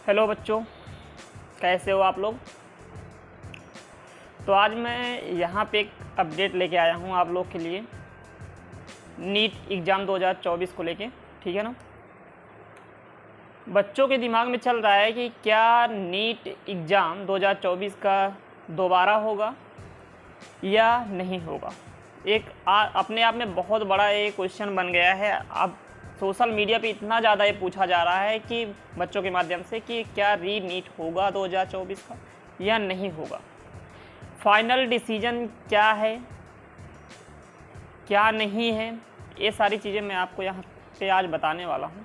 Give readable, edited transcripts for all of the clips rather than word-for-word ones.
Hello बच्चों, कैसे हो आप लोग। तो आज मैं यहाँ पे एक अपडेट लेके आया हूँ आप लोग के लिए नीट एग्ज़ाम 2024 को लेके। ठीक है ना। बच्चों के दिमाग में चल रहा है कि क्या नीट एग्ज़ाम 2024 का दोबारा होगा या नहीं होगा। एक अपने आप में बहुत बड़ा एक क्वेश्चन बन गया है। अब सोशल मीडिया पे इतना ज़्यादा ये पूछा जा रहा है कि बच्चों के माध्यम से कि क्या री नीट होगा 2024 का या नहीं होगा। फाइनल डिसीजन क्या है, क्या नहीं है, ये सारी चीज़ें मैं आपको यहाँ पे आज बताने वाला हूँ।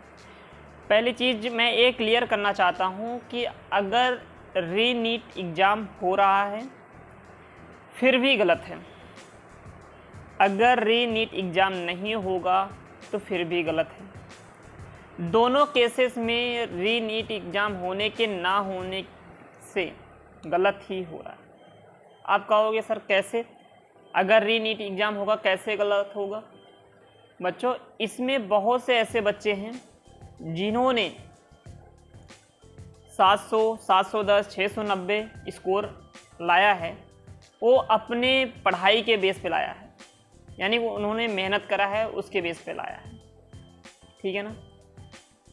पहली चीज़ मैं ये क्लियर करना चाहता हूँ कि अगर री नीट एग्ज़ाम हो रहा है फिर भी गलत है, अगर री नीट एग्ज़ाम नहीं होगा तो फिर भी गलत है। दोनों केसेस में री नीट एग्ज़ाम होने के ना होने से गलत ही हो रहा है। आप कहोगे सर कैसे, अगर री नीट एग्ज़ाम होगा कैसे गलत होगा। बच्चों, इसमें बहुत से ऐसे बच्चे हैं जिन्होंने 700, 710, 690 स्कोर लाया है। वो अपने पढ़ाई के बेस पे लाया है, यानी वो उन्होंने मेहनत करा है उसके बेस पे लाया है। ठीक है ना।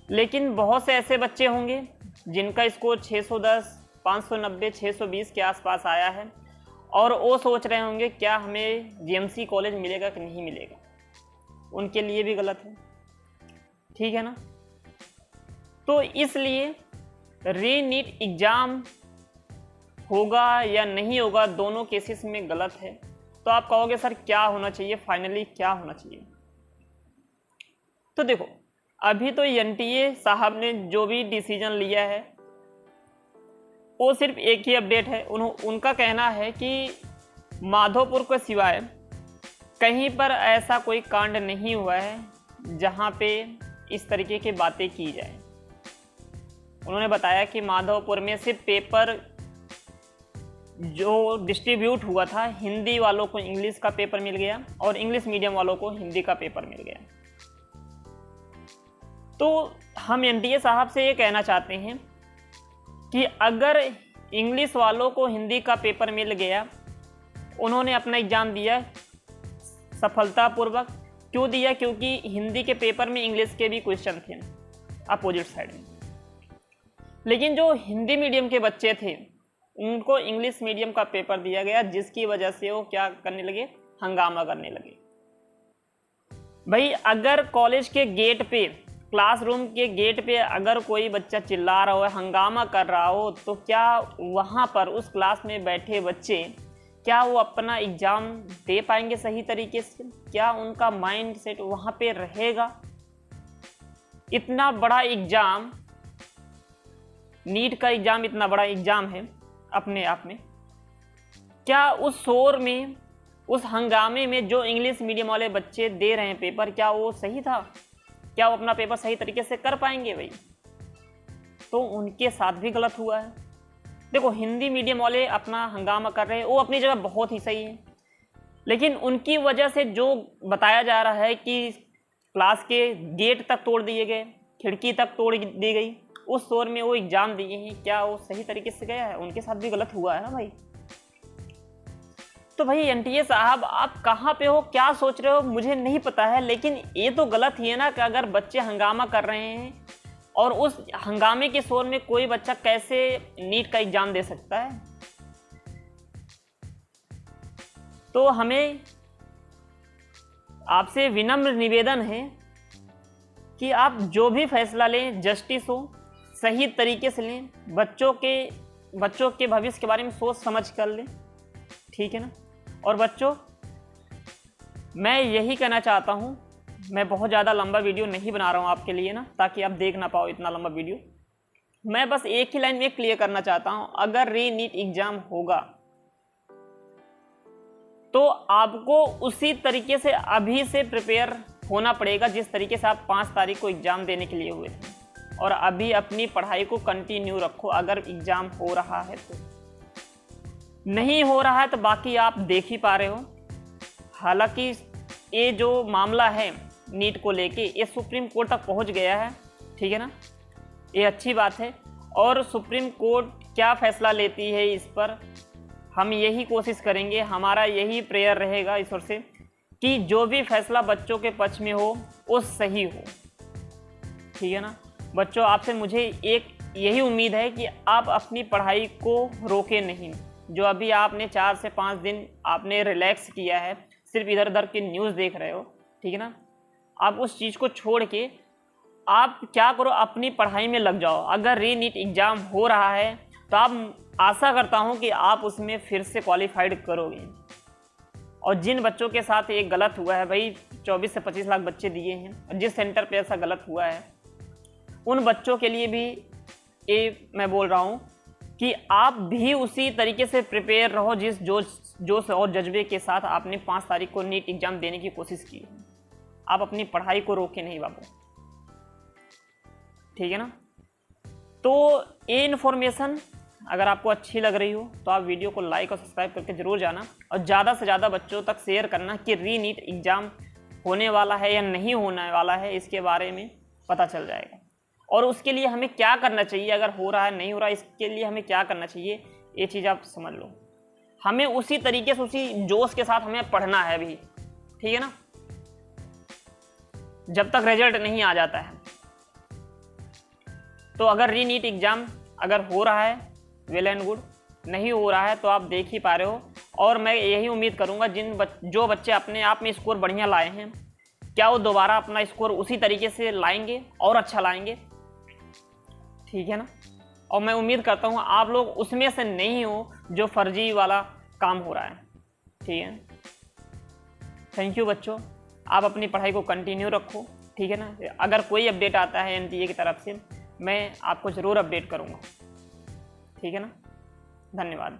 लेकिन बहुत से ऐसे बच्चे होंगे जिनका स्कोर 610, 590, 620 के आसपास आया है और वो सोच रहे होंगे क्या हमें जीएमसी कॉलेज मिलेगा कि नहीं मिलेगा। उनके लिए भी गलत है। ठीक है ना। तो इसलिए री नीट एग्ज़ाम होगा या नहीं होगा, दोनों केसेस में गलत है। तो आप कहोगे सर क्या होना चाहिए, फाइनली क्या होना चाहिए। तो देखो, अभी तो एनटीए साहब ने जो भी डिसीजन लिया है वो सिर्फ एक ही अपडेट है। उनका कहना है कि माधोपुर के सिवाय कहीं पर ऐसा कोई कांड नहीं हुआ है जहां पे इस तरीके की बातें की जाए। उन्होंने बताया कि माधोपुर में सिर्फ पेपर जो डिस्ट्रीब्यूट हुआ था, हिंदी वालों को इंग्लिश का पेपर मिल गया और इंग्लिश मीडियम वालों को हिंदी का पेपर मिल गया। तो हम एनटीए साहब से ये कहना चाहते हैं कि अगर इंग्लिश वालों को हिंदी का पेपर मिल गया, उन्होंने अपना एग्ज़ाम दिया सफलतापूर्वक। क्यों दिया? क्योंकि हिंदी के पेपर में इंग्लिश के भी क्वेश्चन थे अपोजिट साइड में। लेकिन जो हिंदी मीडियम के बच्चे थे उनको इंग्लिश मीडियम का पेपर दिया गया, जिसकी वजह से वो क्या करने लगे, हंगामा करने लगे। भाई, अगर कॉलेज के गेट पे, क्लासरूम के गेट पे अगर कोई बच्चा चिल्ला रहा हो, हंगामा कर रहा हो, तो क्या वहाँ पर उस क्लास में बैठे बच्चे क्या वो अपना एग्ज़ाम दे पाएंगे सही तरीके से? क्या उनका माइंड सेट वहाँ पे रहेगा? इतना बड़ा एग्ज़ाम, नीट का एग्ज़ाम इतना बड़ा एग्ज़ाम है अपने आप में, क्या उस शोर में, उस हंगामे में जो इंग्लिश मीडियम वाले बच्चे दे रहे हैं पेपर, क्या वो सही था? क्या वो अपना पेपर सही तरीके से कर पाएंगे? भाई, तो उनके साथ भी गलत हुआ है। देखो, हिंदी मीडियम वाले अपना हंगामा कर रहे हैं, वो अपनी जगह बहुत ही सही है, लेकिन उनकी वजह से जो बताया जा रहा है कि क्लास के गेट तक तोड़ दिए गए, खिड़की तक तोड़ दी गई, उस शोर में वो एग्ज़ाम दिए हैं, क्या वो सही तरीके से गया है? उनके साथ भी गलत हुआ है ना भाई। तो भाई एनटीए साहब, आप कहाँ पे हो, क्या सोच रहे हो, मुझे नहीं पता है, लेकिन ये तो गलत ही है ना कि अगर बच्चे हंगामा कर रहे हैं और उस हंगामे के शोर में कोई बच्चा कैसे नीट का एग्ज़ाम दे सकता है। तो हमें आपसे विनम्र निवेदन है कि आप जो भी फैसला लें, जस्टिस हो, सही तरीके से लें, बच्चों के भविष्य के बारे में सोच समझ कर लें। ठीक है ना। और बच्चों, मैं यही कहना चाहता हूँ, मैं बहुत ज़्यादा लंबा वीडियो नहीं बना रहा हूँ आपके लिए ना, ताकि आप देख ना पाओ इतना लंबा वीडियो। मैं बस एक ही लाइन में क्लियर करना चाहता हूँ, अगर री नीट एग्ज़ाम होगा तो आपको उसी तरीके से अभी से प्रिपेयर होना पड़ेगा जिस तरीके से आप 5 तारीख को एग्ज़ाम देने के लिए हुए थे, और अभी अपनी पढ़ाई को कंटिन्यू रखो। अगर एग्ज़ाम हो रहा है तो, नहीं हो रहा है तो बाकी आप देख ही पा रहे हो। हालांकि ये जो मामला है नीट को लेके, ये सुप्रीम कोर्ट तक पहुंच गया है। ठीक है ना, ये अच्छी बात है। और सुप्रीम कोर्ट क्या फ़ैसला लेती है इस पर हम यही कोशिश करेंगे, हमारा यही प्रेयर रहेगा ईश्वर से कि जो भी फैसला बच्चों के पक्ष में हो वो सही हो। ठीक है ना बच्चों, आपसे मुझे एक यही उम्मीद है कि आप अपनी पढ़ाई को रोके नहीं। जो अभी आपने 4 से 5 दिन आपने रिलैक्स किया है, सिर्फ इधर उधर की न्यूज़ देख रहे हो, ठीक है ना, आप उस चीज़ को छोड़ के आप क्या करो, अपनी पढ़ाई में लग जाओ। अगर री-नीट एग्ज़ाम हो रहा है तो आप आशा करता हूं कि आप उसमें फिर से क्वालिफाइड करोगे। और जिन बच्चों के साथ ये गलत हुआ है भाई, 24 से 25 लाख बच्चे दिए हैं और जिस सेंटर पे ऐसा गलत हुआ है, उन बच्चों के लिए भी ये मैं बोल रहा हूँ कि आप भी उसी तरीके से प्रिपेयर रहो जिस जोश और जज्बे के साथ आपने 5 तारीख को नीट एग्ज़ाम देने की कोशिश की है। आप अपनी पढ़ाई को रोके नहीं बाबू, ठीक है ना। तो ये इन्फॉर्मेशन अगर आपको अच्छी लग रही हो तो आप वीडियो को लाइक और सब्सक्राइब करके ज़रूर जाना और ज़्यादा से ज़्यादा बच्चों तक शेयर करना कि री-नीट एग्ज़ाम होने वाला है या नहीं होने वाला है, इसके बारे में पता चल जाएगा। और उसके लिए हमें क्या करना चाहिए, अगर हो रहा है नहीं हो रहा है इसके लिए हमें क्या करना चाहिए, ये चीज़ आप समझ लो। हमें उसी तरीके से उसी जोश के साथ हमें पढ़ना है भी, ठीक है ना, जब तक रिजल्ट नहीं आ जाता है। तो अगर री-नीट एग्ज़ाम अगर हो रहा है वेल एंड गुड, नहीं हो रहा है तो आप देख ही पा रहे हो। और मैं यही उम्मीद करूंगा जो बच्चे अपने आप में स्कोर बढ़िया लाए हैं, क्या वो दोबारा अपना स्कोर उसी तरीके से लाएंगे और अच्छा लाएंगे, ठीक है ना। और मैं उम्मीद करता हूँ आप लोग उसमें से नहीं हो जो फर्जी वाला काम हो रहा है, ठीक है। थैंक यू बच्चों, आप अपनी पढ़ाई को कंटिन्यू रखो, ठीक है ना। अगर कोई अपडेट आता है एनटीए की तरफ से मैं आपको ज़रूर अपडेट करूँगा, ठीक है ना। धन्यवाद।